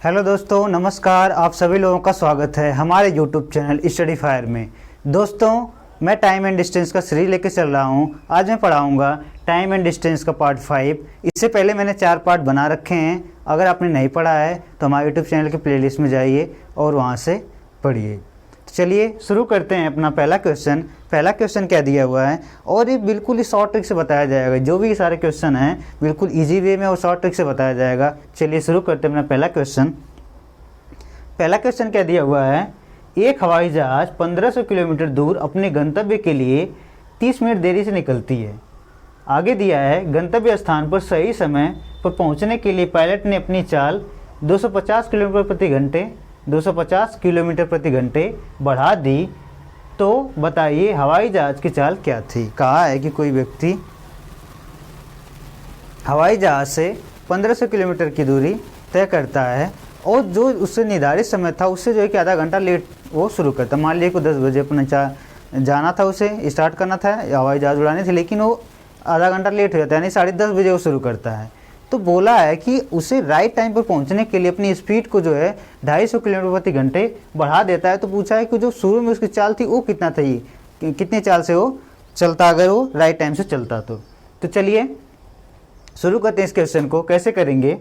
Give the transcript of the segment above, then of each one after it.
Hello दोस्तों, नमस्कार। आप सभी लोगों का स्वागत है हमारे यूट्यूब चैनल स्टडी फायर में। दोस्तों, मैं टाइम एंड डिस्टेंस का सीरीज लेके चल रहा हूं। आज मैं पढ़ाऊंगा टाइम एंड डिस्टेंस का पार्ट 5। इससे पहले मैंने 4 पार्ट बना रखे हैं। अगर आपने नहीं पढ़ा है तो हमारे यूट्यूब चैनल के प्लेलिस्ट में जाइए और वहां से पढ़िए। तो चलिए शुरू करते हैं अपना पहला क्वेश्चन। पहला क्वेश्चन क्या दिया हुआ है और ये बिल्कुल ही शॉर्ट ट्रिक से बताया जाएगा। जो भी सारे क्वेश्चन हैं बिल्कुल इजी वे में और शॉर्ट ट्रिक से बताया जाएगा। चलिए शुरू करते हैं अपना पहला क्वेश्चन। पहला क्वेश्चन क्या दिया हुआ है, एक हवाई जहाज 1500 किलोमीटर दूर अपने गंतव्य के लिए 30 मिनट देरी से निकलती है। आगे दिया है, गंतव्य स्थान पर सही समय पर पहुंचने के लिए पायलट ने अपनी चाल 250 किलोमीटर प्रति घंटे बढ़ा दी, तो बताइए हवाई जहाज की चाल क्या थी। कहा है कि कोई व्यक्ति हवाई जहाज से 1500 किलोमीटर की दूरी तय करता है और जो उससे निर्धारित समय था उससे जो है कि आधा घंटा लेट वो शुरू करता। मान लीजिए को 10 बजे अपना जाना था, उसे स्टार्ट करना था, हवाई जहाज उड़ाने थे, लेकिन वो आधा घंटा लेट हो जाता है, यानी 10:30 बजे वो शुरू करता है। तो बोला है कि उसे राइट टाइम पर पहुंचने के लिए अपनी स्पीड को जो है 250 किलोमीटर प्रति घंटे बढ़ा देता है। तो पूछा है कि जो शुरू में उसकी चाल थी वो कितना थी, कितने चाल से वो चलता अगर वो राइट टाइम से चलता तो चलिए शुरू करते हैं इस क्वेश्चन को। कैसे करेंगे,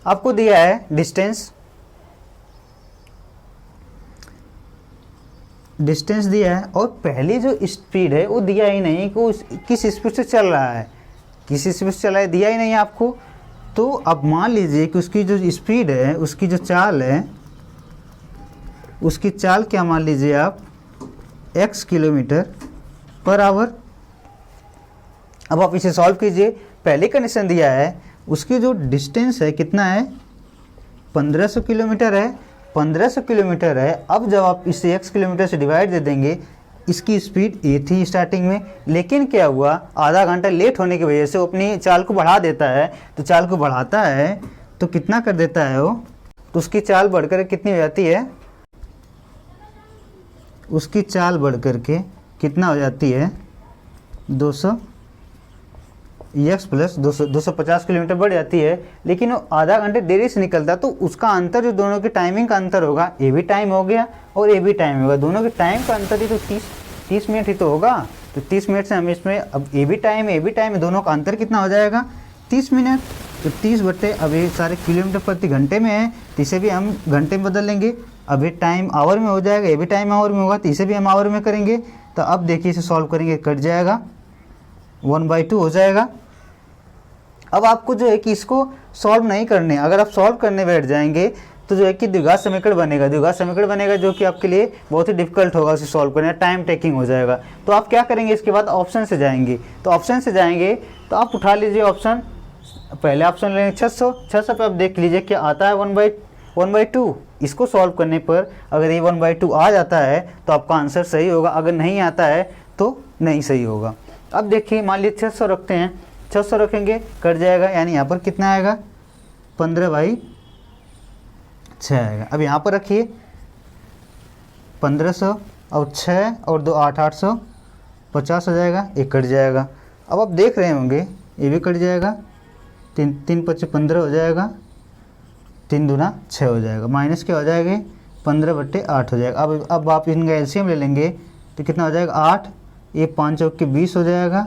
आपको दिया है डिस्टेंस दिया है और पहली जो स्पीड है वो दिया ही नहीं कि वो किस स्पीड से चल रहा है, किस स्पीड से चल रहा है दिया ही नहीं आपको। तो अब मान लीजिए कि उसकी जो स्पीड है, उसकी जो चाल है, उसकी चाल क्या मान लीजिए आप x किलोमीटर पर आवर। अब आप इसे सॉल्व कीजिए। पहले कंडीशन दिया है उसकी जो डिस्टेंस है कितना है, 1500 किलोमीटर है। 1500 किलोमीटर है। अब जब आप इसे x किलोमीटर से डिवाइड दे देंगे, इसकी स्पीड ये थी स्टार्टिंग में, लेकिन क्या हुआ आधा घंटा लेट होने की वजह से वो अपनी चाल को बढ़ा देता है। तो चाल को बढ़ाता है तो कितना कर देता है वो, तो उसकी चाल बढ़कर कितनी हो जाती है, उसकी चाल बढ़कर के कितना हो जाती है 200 x प्लस 250 किलोमीटर बढ़ जाती है। लेकिन वो आधा घंटे देरी से निकलता तो उसका अंतर जो दोनों की टाइमिंग का अंतर होगा, ये भी टाइम हो गया और ये भी टाइम होगा, दोनों के टाइम का अंतर ही तो 30 मिनट ही तो होगा। तो 30 मिनट से हम इसमें अब ये भी टाइम है, दोनों का अंतर कितना हो जाएगा 30 मिनट। तो 30 बटे अब ये सारे किलोमीटर प्रति घंटे में है तो इसे भी हम घंटे में बदल लेंगे। अब ये टाइम आवर में हो जाएगा, ये भी टाइम आवर में होगा तो इसे भी हम आवर में करेंगे। तो अब देखिए इसे सॉल्व करेंगे, कट जाएगा 1/2 हो जाएगा। अब आपको जो है कि इसको सॉल्व नहीं करने, अगर आप सॉल्व करने बैठ जाएंगे तो जो है कि द्विघात समीकरण बनेगा जो कि आपके लिए बहुत ही डिफिकल्ट होगा उसे सॉल्व करना, टाइम टेकिंग हो जाएगा। तो आप क्या करेंगे, इसके बाद ऑप्शन से जाएंगे। तो ऑप्शन से जाएंगे तो आप उठा लीजिए ऑप्शन, पहले ऑप्शन लेंगे 600 पे आप देख लीजिए क्या आता है 1/2। इसको सॉल्व करने पर अगर ये 1/2 आ जाता है तो आपका आंसर सही होगा, अगर नहीं आता है तो नहीं सही होगा। अब देखिए मान लीजिए 600 रखते हैं, 600 रखेंगे कट जाएगा, यानी यहाँ पर कितना आएगा 15/6 आएगा। अब यहाँ पर रखिए 1500 और 6 और 2 850 हो जाएगा, ये कट जाएगा। अब आप देख रहे होंगे ये भी कट जाएगा, 3 5 15 हो जाएगा, 3 दूना 6 हो जाएगा, माइनस क्या हो जाएगा 15/8 हो जाएगा। अब आप इनका एलसीएम ले लेंगे तो कितना हो जाएगा 8, ये 5 चौक के 20 हो जाएगा,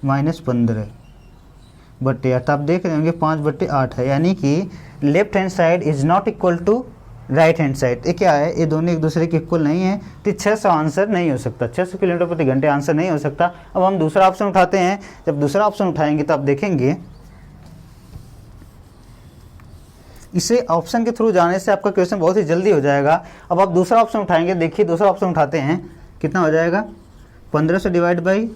-15/8। आप देख रहे होंगे 5/8 है, यानी कि left hand side is not equal to right hand side. ये क्या है, ये दोनों एक दूसरे के इक्वल नहीं है, तो 600 आंसर नहीं हो सकता, 600 किलोमीटर प्रति घंटे आंसर नहीं हो सकता। अब हम दूसरा ऑप्शन उठाते हैं। जब दूसरा ऑप्शन उठाएंगे तो आप देखेंगे इसे ऑप्शन के थ्रू जाने से आपका क्वेश्चन बहुत ही जल्दी हो जाएगा। अब आप दूसरा ऑप्शन उठाएंगे, देखिए दूसरा ऑप्शन उठाते हैं कितना हो जाएगा 1500 डिवाइड बाई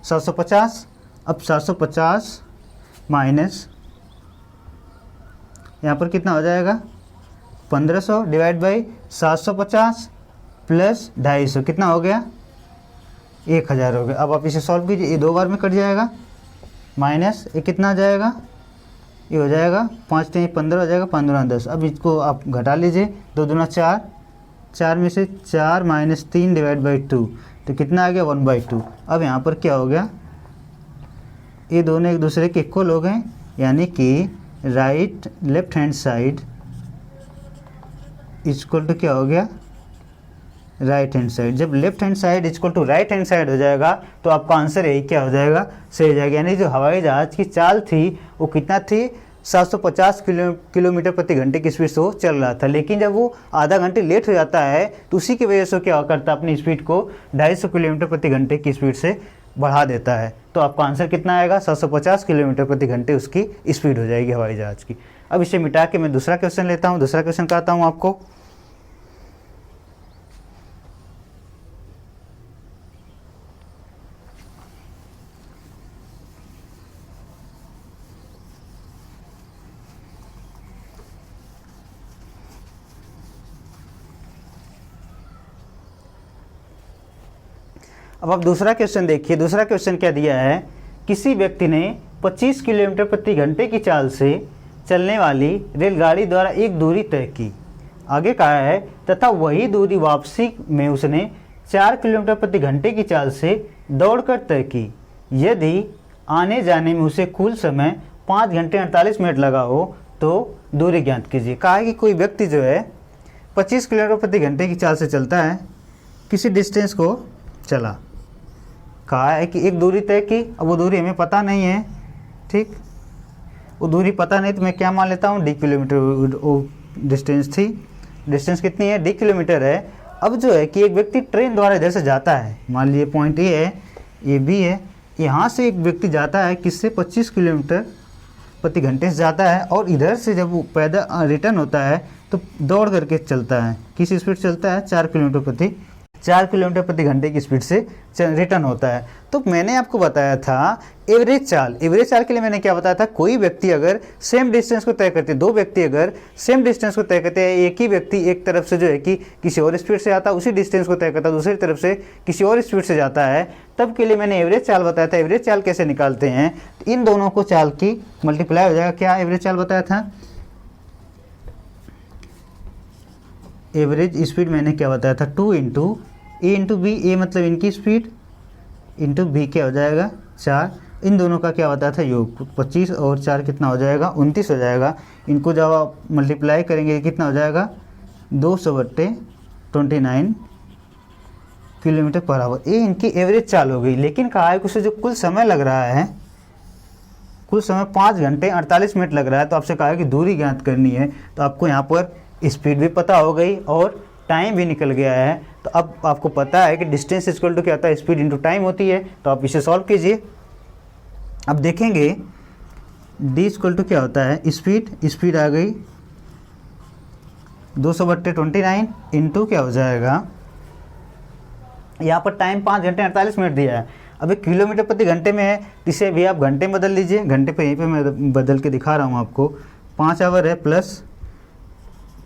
750। अब 750 माइनस यहाँ पर कितना हो जाएगा 1500 डिवाइड बाई 750 प्लस 250 कितना हो गया 1000 हो गया। अब आप इसे सॉल्व कीजिए, ये 2 बार में कट जाएगा, माइनस ये कितना आ जाएगा, ये हो जाएगा 5 3 15 हो जाएगा, 5 दूना 10। अब इसको आप घटा लीजिए, 2 दूना 4, 4 में से 4 माइनस 3 डिवाइड बाई 2 तो कितना आ गया 1/2। अब यहाँ पर क्या हो गया, ये दोनों एक दूसरे के इक्वल हो गए, यानी कि left hand side equal to क्या हो गया, राइट हैंड साइड। जब left hand side equal to right hand side हो जाएगा तो आपका आंसर यही क्या हो जाएगा, सही हो जाएगा। यानी जो हवाई जहाज की चाल थी वो कितना थी, 750 किलोमीटर प्रति घंटे की स्पीड से वो चल रहा था, लेकिन जब वो आधा घंटे लेट हो जाता है तो उसी की वजह से क्या करता है, अपनी स्पीड को 250 किलोमीटर प्रति घंटे की स्पीड से बढ़ा देता है। तो आपका आंसर कितना आएगा, 750 किलोमीटर प्रति घंटे उसकी स्पीड हो जाएगी हवाई जहाज की। अब इसे मिटा के मैं दूसरा क्वेश्चन लेता हूँ, दूसरा क्वेश्चन कहता हूँ आपको। अब आप दूसरा क्वेश्चन देखिए। दूसरा क्वेश्चन क्या दिया है, किसी व्यक्ति ने 25 किलोमीटर प्रति घंटे की चाल से चलने वाली रेलगाड़ी द्वारा एक दूरी तय की। आगे कहा है तथा वही दूरी वापसी में उसने 4 किलोमीटर प्रति घंटे की चाल से दौड़कर तय की। यदि आने जाने में उसे कुल समय 5 घंटे 48 मिनट लगा हो तो दूरी ज्ञात कीजिए। कहा है कि कोई व्यक्ति जो है 25 किलोमीटर प्रति घंटे की चाल से चलता है, किसी डिस्टेंस को चला, कहा है कि एक दूरी तय की। अब वो दूरी हमें पता नहीं है, ठीक, वो दूरी पता नहीं तो मैं क्या मान लेता हूँ, डी किलोमीटर वो डिस्टेंस थी। डिस्टेंस कितनी है, डी किलोमीटर है। अब जो है कि एक व्यक्ति ट्रेन द्वारा इधर से जाता है, मान लीजिए पॉइंट ए है, ये बी है, यहाँ से एक व्यक्ति जाता है किससे, 25 किलोमीटर प्रति घंटे से जाता है, और इधर से जब वो पैदल रिटर्न होता है तो दौड़ करके चलता है। किस स्पीड चलता है, 4 किलोमीटर प्रति घंटे की स्पीड से रिटर्न होता है। तो मैंने आपको बताया था एवरेज चाल के लिए मैंने क्या बताया था, कोई व्यक्ति अगर सेम डिस्टेंस को तय करते हैं, दो व्यक्ति अगर सेम डिस्टेंस को तय करते हैं, एक ही व्यक्ति एक तरफ से जो है कि किसी और स्पीड से आता है, उसी डिस्टेंस को तय करता है, दूसरी तरफ से किसी और स्पीड से जाता है, तब के लिए मैंने एवरेज चाल बताया था। एवरेज चाल कैसे निकालते हैं, तो इन दोनों को चाल की मल्टीप्लाई हो जाएगा। क्या एवरेज चाल बताया था, एवरेज स्पीड मैंने क्या बताया था, 2 इंटू ए इंटू बी, ए मतलब इनकी स्पीड, इंटू बी क्या हो जाएगा 4, इन दोनों का क्या बताया था योग, 25 और 4 कितना हो जाएगा, 29 हो जाएगा। इनको जब आप मल्टीप्लाई करेंगे कितना हो जाएगा, 200/29 किलोमीटर पर आवर। ये इनकी एवरेज चाल हो गई। लेकिन कहा है कि उसे जो कुल समय लग रहा है, कुल समय 5 घंटे 48 मिनट लग रहा है, तो आपसे कहा है कि दूरी ज्ञात करनी है। तो आपको यहाँ पर स्पीड भी पता हो गई और टाइम भी निकल गया है। तो अब आपको पता है कि डिस्टेंस इक्वल टू क्या होता है, स्पीड इंटू टाइम होती है। तो आप इसे सॉल्व कीजिए। अब देखेंगे डी इक्वल टू क्या होता है, स्पीड आ गई 200/29 इंटू क्या हो जाएगा, यहाँ पर टाइम 5 घंटे 48 मिनट दिया है। अब एक किलोमीटर प्रति घंटे में है, इसे भी आप घंटे में बदल लीजिए। घंटे पे यहीं पे मैं बदल के दिखा रहा हूँ आपको। 5 आवर है प्लस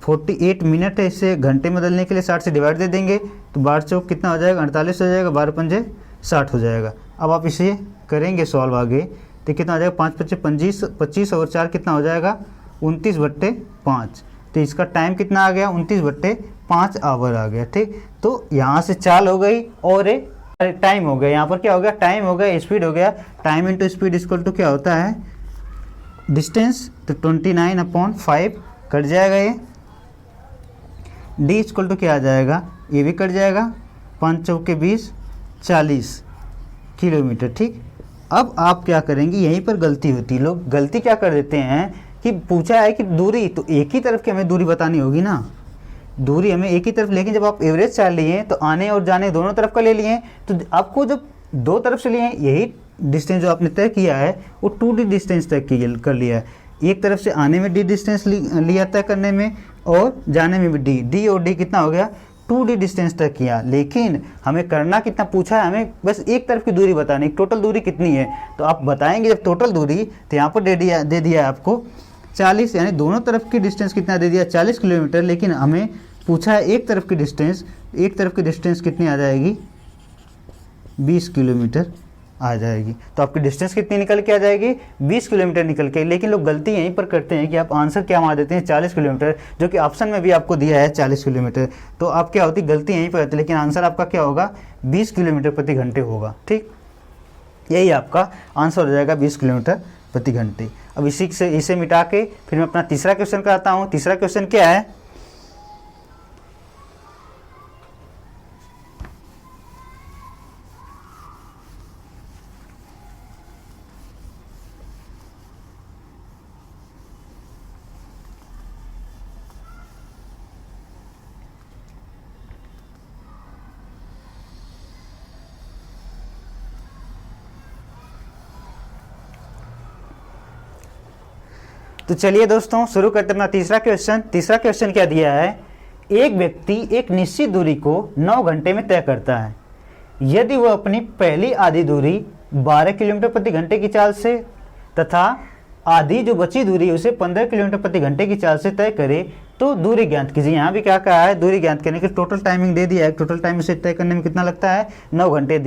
48 मिनट है, इसे घंटे में बदलने के लिए 60 से डिवाइड दे देंगे तो 12 चौक कितना हो जाएगा, 48 हो जाएगा, 12 पंजे 60 हो जाएगा। अब आप इसे करेंगे सॉल्व आगे तो कितना हो जाएगा, 5 पच्चे 25 और 4 कितना हो जाएगा, 29/5। तो इसका टाइम कितना आ गया, 29/5 आवर आ गया। ठीक, तो यहाँ से चाल हो गई और टाइम हो गया। यहाँ पर क्या हो गया, टाइम हो गया, स्पीड हो गया। Time into speed equal to क्या होता है, डिस्टेंस, तो 29/5 कट जाएगा। ये डी इक्वल टू क्या आ जाएगा, ये भी कट जाएगा, 5 चौके 20, 40 किलोमीटर। ठीक, अब आप क्या करेंगे, यहीं पर गलती होती है। लोग गलती क्या कर देते हैं कि पूछा है कि दूरी, तो एक ही तरफ की हमें दूरी बतानी होगी ना, दूरी हमें एक ही तरफ। लेकिन जब आप एवरेज चाल लिए तो आने और जाने दोनों तरफ का ले लिए, तो आपको जब दो तरफ से लिए यही डिस्टेंस जो आपने तय किया है वो 2D डिस्टेंस तय कर लिया है। एक तरफ से आने में D डिस्टेंस लिया तय करने में, और जाने में भी D और D कितना हो गया, 2D डिस्टेंस तय किया। लेकिन हमें करना कितना पूछा है, हमें बस एक तरफ की दूरी बतानी, टोटल दूरी कितनी है। तो आप बताएंगे जब टोटल दूरी, तो यहाँ पर दे दिया है आपको 40, यानी दोनों तरफ की डिस्टेंस कितना दे दिया, 40 किलोमीटर। लेकिन हमें पूछा है एक तरफ की डिस्टेंस, एक तरफ की डिस्टेंस कितनी आ जाएगी, 20 किलोमीटर आ जाएगी। तो आपकी डिस्टेंस कितनी निकल के आ जाएगी, 20 किलोमीटर निकल के। लेकिन लोग गलती यहीं पर करते हैं कि आप आंसर क्या मार देते हैं, 40 किलोमीटर, जो कि ऑप्शन में भी आपको दिया है 40 किलोमीटर। तो आप क्या होती, गलती यहीं पर होती है, लेकिन आंसर आपका क्या होगा, 20 किलोमीटर प्रति घंटे होगा। ठीक, यही आपका आंसर हो जाएगा, 20 किलोमीटर प्रति घंटे। अब इसे मिटा के फिर मैं अपना तीसरा क्वेश्चन कराता हूँ। तीसरा क्वेश्चन क्या है, तो चलिए दोस्तों शुरू करते हैं अपना तीसरा क्वेश्चन। तीसरा क्वेश्चन क्या दिया है, एक व्यक्ति एक निश्चित दूरी को 9 घंटे में तय करता है। यदि वह अपनी पहली आधी दूरी 12 किलोमीटर प्रति घंटे की चाल से तथा आधी जो बची दूरी उसे 15 किलोमीटर प्रति घंटे की चाल से तय करे तो दूरी ज्ञात कीजिए। यहाँ भी क्या कहा है, दूरी ज्ञात करने की टोटल टाइमिंग दे दिया है। टोटल टाइम इसे तय करने में कितना लगता है, 9 घंटे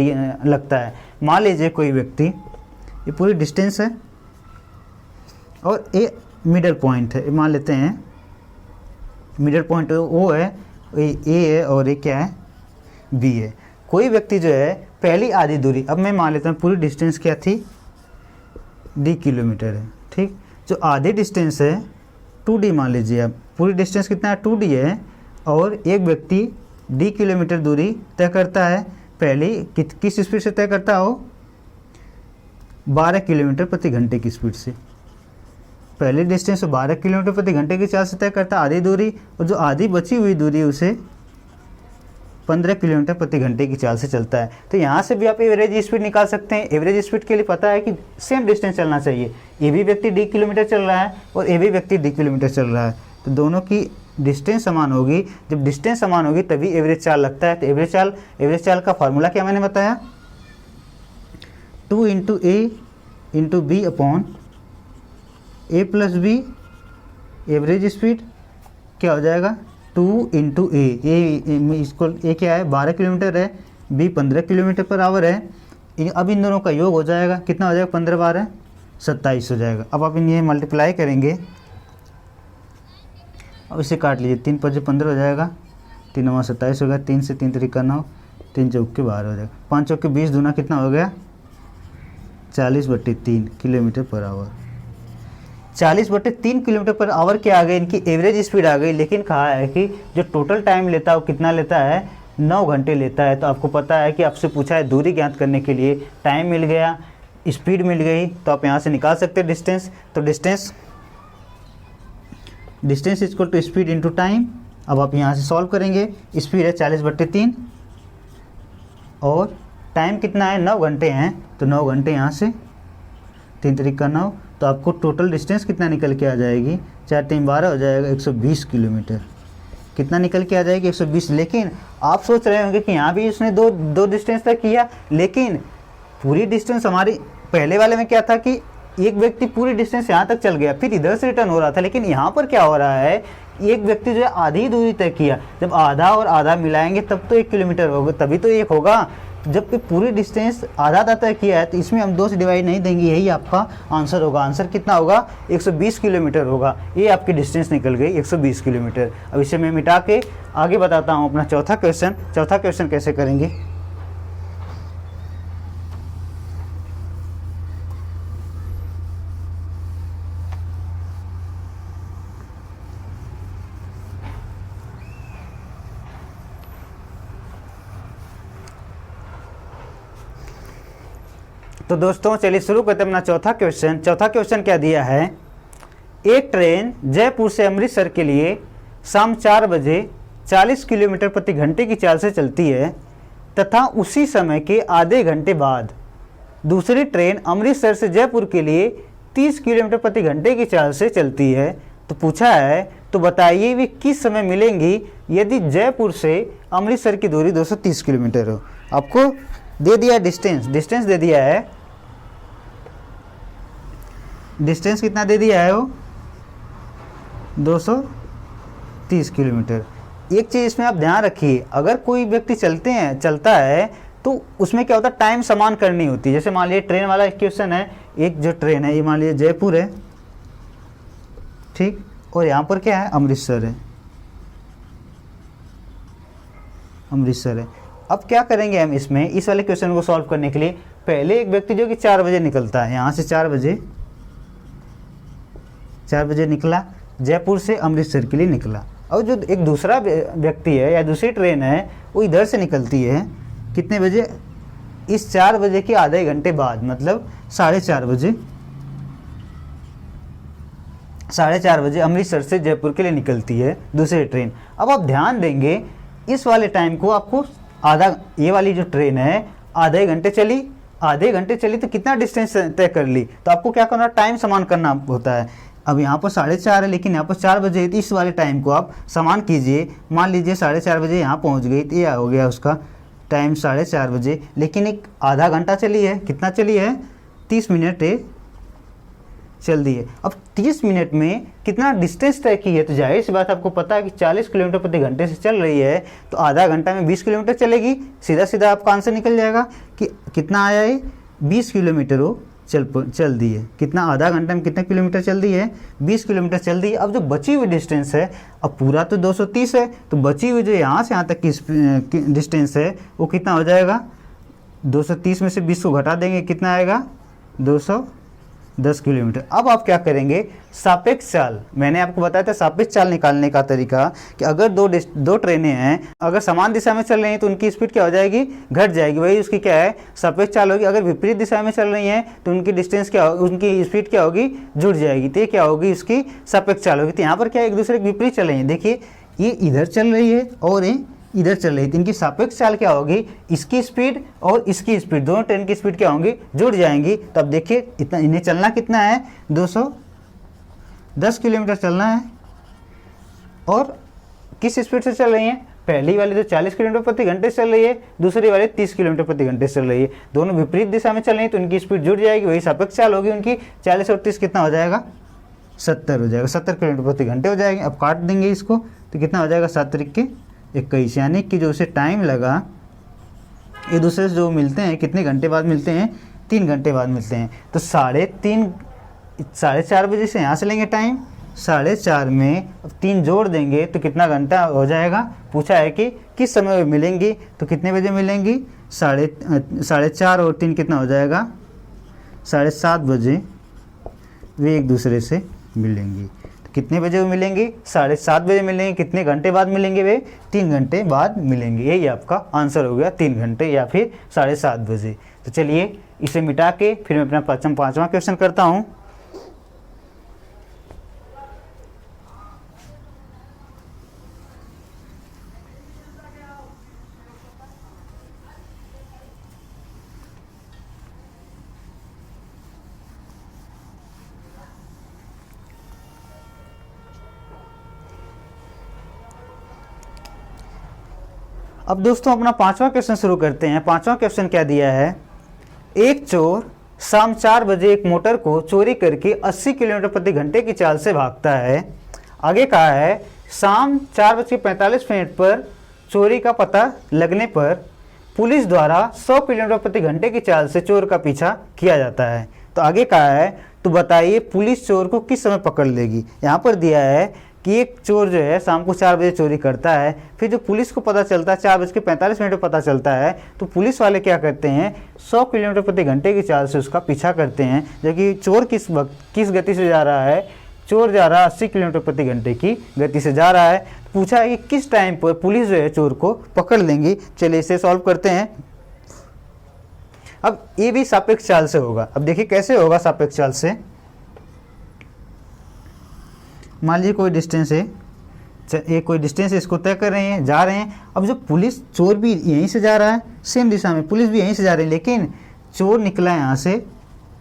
लगता है। मान लीजिए कोई व्यक्ति, ये पूरी डिस्टेंस है और ये मिडल पॉइंट है, मान लेते हैं मिडल पॉइंट ओ है, ए है और ये क्या है, बी है। कोई व्यक्ति जो है पहली आधी दूरी, अब मैं मान लेता हूँ पूरी डिस्टेंस क्या थी, डी किलोमीटर है, ठीक। जो आधी डिस्टेंस है 2D मान लीजिए, अब पूरी डिस्टेंस कितना है, 2D है, और एक व्यक्ति डी किलोमीटर दूरी तय करता है। पहली किस स्पीड से तय करता हो, 12 किलोमीटर प्रति घंटे की स्पीड से। पहली डिस्टेंस 12 किलोमीटर प्रति घंटे की चाल से तय करता है आधी दूरी, और जो आधी बची हुई दूरी उसे 15 किलोमीटर प्रति घंटे की चाल से चलता है। तो यहाँ से भी आप एवरेज स्पीड निकाल सकते हैं। एवरेज स्पीड के लिए पता है कि सेम डिस्टेंस चलना चाहिए। ये भी व्यक्ति डी किलोमीटर चल रहा है और ये भी व्यक्ति डी किलोमीटर चल रहा है, तो दोनों की डिस्टेंस समान होगी। जब डिस्टेंस समान होगी तभी एवरेज चाल लगता है। तो एवरेज चाल का फार्मूला क्या मैंने बताया, 2 × A × B upon A + B average speed क्या हो जाएगा, 2 × A। इसको A क्या है, 12 किलोमीटर है, B 15 किलोमीटर पर आवर है। अब इन दोनों का योग हो जाएगा, कितना हो जाएगा, 15 12 27 हो जाएगा। अब आप इन्हें मल्टीप्लाई करेंगे, अब इसे काट लीजिए, 3 × 5 = 15 हो जाएगा, 3 × 9 = 27 हो गया, 3 से 3 × 3 = 9, 3 × 4 = 12 हो जाएगा, 5 × 4 = 20, दूना कितना हो गया, 40/3 kilometre per hour. 40/3 kilometre per hour क्या आ गई, इनकी एवरेज स्पीड आ गई। लेकिन कहा है कि जो टोटल टाइम लेता है वो कितना लेता है, 9 घंटे लेता है। तो आपको पता है कि आपसे पूछा है दूरी ज्ञात करने के लिए, टाइम मिल गया, स्पीड मिल गई, तो आप यहाँ से निकाल सकते हैं डिस्टेंस। तो डिस्टेंस = स्पीड इंटू टाइम। अब आप यहाँ से सॉल्व करेंगे, स्पीड है 40/3 और टाइम कितना है, 9 घंटे हैं, तो 9 घंटे यहाँ से 3 × 3 = 9, तो आपको टोटल डिस्टेंस कितना निकल के आ जाएगी, 4 × 3 = 12 हो जाएगा, 120 किलोमीटर। कितना निकल के आ जाएगी, 120। लेकिन आप सोच रहे होंगे कि यहाँ भी उसने दो डिस्टेंस तक किया, लेकिन पूरी डिस्टेंस हमारी पहले वाले में क्या था कि एक व्यक्ति पूरी डिस्टेंस यहाँ तक चल गया, फिर इधर से रिटर्न हो रहा था। लेकिन यहाँ पर क्या हो रहा है, एक व्यक्ति जो है आधी दूरी तय किया, जब आधा और आधा मिलाएंगे तब तो 1 किलोमीटर होगा, तभी तो 1 होगा। जबकि पूरी डिस्टेंस आधा तय किया है, तो इसमें हम 2 से डिवाइड नहीं देंगे, यही आपका आंसर होगा। आंसर कितना होगा, 120 किलोमीटर होगा। ये आपकी डिस्टेंस निकल गई 120 किलोमीटर। अब इसे मैं मिटा के आगे बताता हूँ अपना चौथा क्वेश्चन। चौथा क्वेश्चन कैसे करेंगे, तो दोस्तों चलिए शुरू करते हैं अपना चौथा क्वेश्चन। चौथा क्वेश्चन क्या दिया है, एक ट्रेन जयपुर से अमृतसर के लिए शाम 4 बजे 40 किलोमीटर प्रति घंटे की चाल से चलती है तथा उसी समय के आधे घंटे बाद दूसरी ट्रेन अमृतसर से जयपुर के लिए 30 किलोमीटर प्रति घंटे की चाल से चलती है। तो पूछा है, तो बताइए वे किस समय मिलेंगी यदि जयपुर से अमृतसर की दूरी 230 किलोमीटर हो। आपको दे दिया डिस्टेंस दे दिया है, डिस्टेंस कितना दे दिया है वो 230 किलोमीटर। एक चीज़ इसमें आप ध्यान रखिए, अगर कोई व्यक्ति चलता है तो उसमें क्या होता है, टाइम समान करनी होती है। जैसे मान लीजिए ट्रेन वाला क्वेश्चन है, एक जो ट्रेन है ये मान लीजिए जयपुर है, ठीक, और यहाँ पर क्या है, अमृतसर है। अब क्या करेंगे हम इसमें, इस वाले क्वेश्चन को सॉल्व करने के लिए, पहले एक व्यक्ति जो कि 4 बजे निकलता है, यहाँ से 4 बजे निकला, जयपुर से अमृतसर के लिए निकला। और जो एक दूसरा व्यक्ति है या दूसरी ट्रेन है वो इधर से निकलती है कितने बजे, इस 4 बजे के आधे घंटे बाद, मतलब 4:30 बजे, 4:30 बजे अमृतसर से जयपुर के लिए निकलती है दूसरी ट्रेन। अब आप ध्यान देंगे इस वाले टाइम को आपको आधा, ये वाली जो ट्रेन है आधे घंटे चली तो कितना डिस्टेंस तय कर ली, तो आपको क्या करना, टाइम समान करना होता है। अब यहाँ पर 4:30 है, लेकिन यहाँ पर 4 बजे है, तो इस वाले टाइम को आप समान कीजिए। मान लीजिए 4:30 बजे यहाँ पहुँच गई, तो ये हो गया उसका टाइम 4:30 बजे, लेकिन एक आधा घंटा चली है। कितना चली है? 30 मिनट चल दी है। अब 30 मिनट में कितना डिस्टेंस तय की है, तो जाहिर सी बात आपको पता है कि 40 किलोमीटर प्रति घंटे से चल रही है, तो आधा घंटा में 20 किलोमीटर चलेगी। सीधा सीधा आपका आंसर निकल जाएगा कि कितना आया है, 20 किलोमीटर वो चल दी है। कितना? आधा घंटा में कितना किलोमीटर चल दी है? 20 किलोमीटर चल दी है। अब जो बची हुई डिस्टेंस है, अब पूरा तो 230 है, तो बची हुई जो यहाँ से यहाँ तक की डिस्टेंस है वो कितना हो जाएगा? 230 में से 20 को घटा देंगे, कितना आएगा? 210 किलोमीटर। अब आप क्या करेंगे? सापेक्ष चाल, मैंने आपको बताया था सापेक्ष चाल निकालने का तरीका, कि अगर दो ट्रेनें हैं, अगर समान दिशा में चल रही हैं तो उनकी स्पीड क्या हो जाएगी? घट जाएगी। वही उसकी क्या है? सापेक्ष चाल होगी। अगर विपरीत दिशा में चल रही हैं तो उनकी डिस्टेंस क्या होगी? उनकी स्पीड क्या होगी? जुड़ जाएगी। तो ये क्या होगी? उसकी सापेक्ष चाल होगी। तो यहाँ पर क्या एक दूसरे के विपरीत चल रही है। देखिए ये इधर चल रही है और ये इधर चल रही थी, इनकी सापेक्ष चाल क्या होगी? इसकी स्पीड और इसकी स्पीड, दोनों ट्रेन की स्पीड क्या होंगी? जुड़ जाएंगी। तो अब देखिए इतना, इन्हें चलना कितना है? 210 किलोमीटर चलना है। और किस स्पीड से चल रही हैं? पहली वाली तो 40 किलोमीटर प्रति घंटे चल रही है, दूसरी वाली 30 किलोमीटर प्रति घंटे चल रही है। दोनों विपरीत दिशा में चल रही है तो उनकी स्पीड जुड़ जाएगी, वही सापेक्ष चाल होगी उनकी। 40 और 30 कितना हो जाएगा? 70 हो जाएगा। 70 किलोमीटर प्रति घंटे हो जाएंगे। अब काट देंगे इसको, तो कितना हो जाएगा? 7 तरीक के 21, यानी कि जो उसे टाइम लगा, एक दूसरे से जो मिलते हैं कितने घंटे बाद मिलते हैं? 3 घंटे बाद मिलते हैं। तो 4:30 बजे से यहाँ से लेंगे टाइम, 4:30 में अब 3 जोड़ देंगे तो कितना घंटा हो जाएगा? पूछा है कि किस समय मिलेंगी, तो कितने बजे मिलेंगी? 4:30 और 3 कितना हो जाएगा? 7:30 बजे वे एक दूसरे से मिलेंगी। कितने बजे वो मिलेंगी? 7:30 बजे मिलेंगे। कितने घंटे बाद मिलेंगे? वे 3 घंटे बाद मिलेंगे। यही आपका आंसर हो गया, 3 घंटे या फिर 7:30 बजे। तो चलिए इसे मिटा के फिर मैं अपना पांचवा क्वेश्चन करता हूँ। अब दोस्तों अपना 5वां क्वेश्चन शुरू करते हैं। 5वां क्वेश्चन क्या दिया है? एक चोर शाम 4 बजे एक मोटर को चोरी करके 80 किलोमीटर प्रति घंटे की चाल से भागता है। आगे कहा है शाम 4:45 पर चोरी का पता लगने पर पुलिस द्वारा 100 किलोमीटर प्रति घंटे की चाल से चोर का पीछा किया जाता है। तो आगे कहा है तो बताइए पुलिस चोर को किस समय पकड़ लेगी। यहाँ पर दिया है कि एक चोर जो है शाम को 4 बजे चोरी करता है, फिर जो पुलिस को पता चलता है 4:45 पर पता चलता है, तो पुलिस वाले क्या करते हैं? 100 किलोमीटर प्रति घंटे की चाल से उसका पीछा करते हैं। जबकि चोर किस गति से जा रहा है? चोर जा रहा है 80 किलोमीटर प्रति घंटे की गति से जा रहा है। पूछा है कि किस टाइम पर पुलिस जो है चोर को पकड़ लेंगी। चलिए इसे सॉल्व करते हैं। अब ये भी सापेक्ष चाल से होगा। अब देखिए कैसे होगा सापेक्ष चाल से। मान लीजिए कोई डिस्टेंस है, कोई डिस्टेंस है, इसको तय कर रहे हैं, जा रहे हैं। अब जो पुलिस, चोर भी यहीं से जा रहा है सेम दिशा में, पुलिस भी यहीं से जा रही है, लेकिन चोर निकला यहाँ से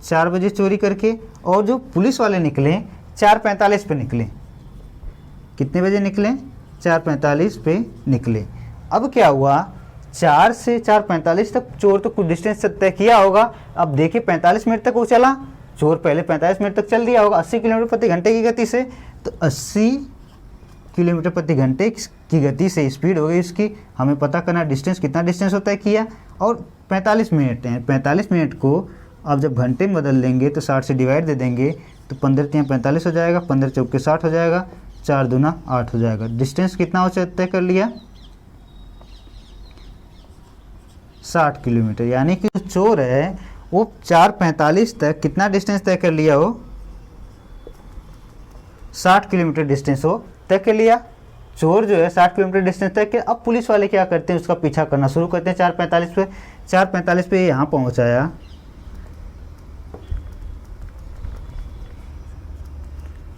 4 बजे चोरी करके, और जो पुलिस वाले निकले 4:45 पे निकले। कितने बजे निकले? 4:45 पे निकले। अब क्या हुआ? 4 से 4:45 तक चोर तो कुछ डिस्टेंस तय किया होगा। अब देखिए 45 मिनट तक वो चला, चोर पहले 45 मिनट तक चल दिया होगा 80 किलोमीटर प्रति घंटे की गति से। तो 80 किलोमीटर प्रति घंटे की गति से स्पीड हो गई उसकी। हमें पता करना डिस्टेंस, कितना डिस्टेंस होता है किया, और 45 मिनट हैं। 45 मिनट को अब जब घंटे में बदल देंगे तो 60 से डिवाइड दे देंगे, तो 15 × 45 हो जाएगा, 15 × 4 = 60 हो जाएगा, 4 × 2 = 8 हो जाएगा। डिस्टेंस कितना हो तय कर लिया? 60 किलोमीटर। यानी कि जो चोर है वो 4:45 तक कितना डिस्टेंस तय कर लिया हो? 60 किलोमीटर डिस्टेंस हो तय कर लिया। चोर जो है 60 किलोमीटर डिस्टेंस तय किया। अब पुलिस वाले क्या करते हैं? उसका पीछा करना शुरू करते हैं 4:45 पे। 4:45 पे यहाँ पहुँचाया,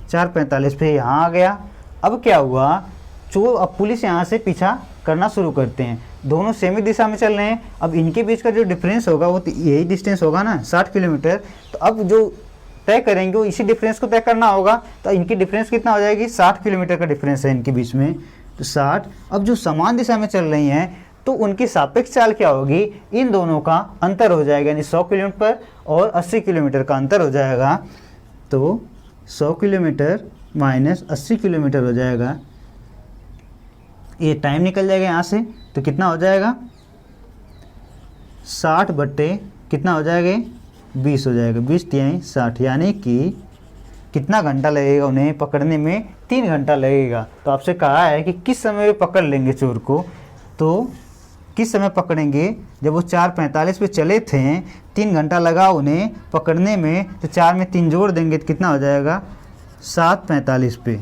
4:45 पे यहाँ आ गया। अब क्या हुआ? अब पुलिस यहाँ से पीछा करना शुरू करते हैं। दोनों सेम ही दिशा में चल रहे हैं। अब इनके बीच का जो डिफरेंस होगा वो यही डिस्टेंस होगा ना, 60 किलोमीटर। तो अब जो तय करेंगे वो इसी डिफरेंस को तय करना होगा। तो इनकी डिफरेंस कितना हो जाएगी, 60 किलोमीटर का डिफरेंस है इनके बीच में, तो 60। अब जो समान दिशा में चल रही हैं तो उनकी सापेक्ष चाल क्या होगी, इन दोनों का अंतर हो जाएगा, यानी 100 किलोमीटर पर और 80 किलोमीटर का अंतर हो जाएगा। तो 100 किलोमीटर माइनस 80 किलोमीटर हो जाएगा, ये टाइम निकल जाएगा यहाँ से, तो कितना हो जाएगा 60 बट्टे कितना हो जाएगा 20 हो जाएगा, 20 तिहाई 60, यानी कि कितना घंटा लगेगा उन्हें पकड़ने में, 3 घंटा लगेगा। तो आपसे कहा है कि किस समय वे पकड़ लेंगे चोर को, तो किस समय पकड़ेंगे, जब वो 4:45 पे चले थे, 3 घंटा लगा उन्हें पकड़ने में, तो 4 में 3 जोड़ देंगे तो कितना हो जाएगा 7:45 पे।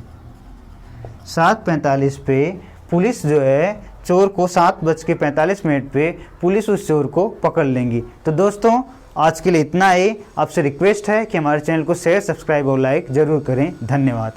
7:45 पे पुलिस जो है चोर को 7:45 पे पुलिस उस चोर को पकड़ लेंगी। तो दोस्तों आज के लिए इतना ही। आपसे रिक्वेस्ट है कि हमारे चैनल को शेयर, सब्सक्राइब और लाइक ज़रूर करें। धन्यवाद।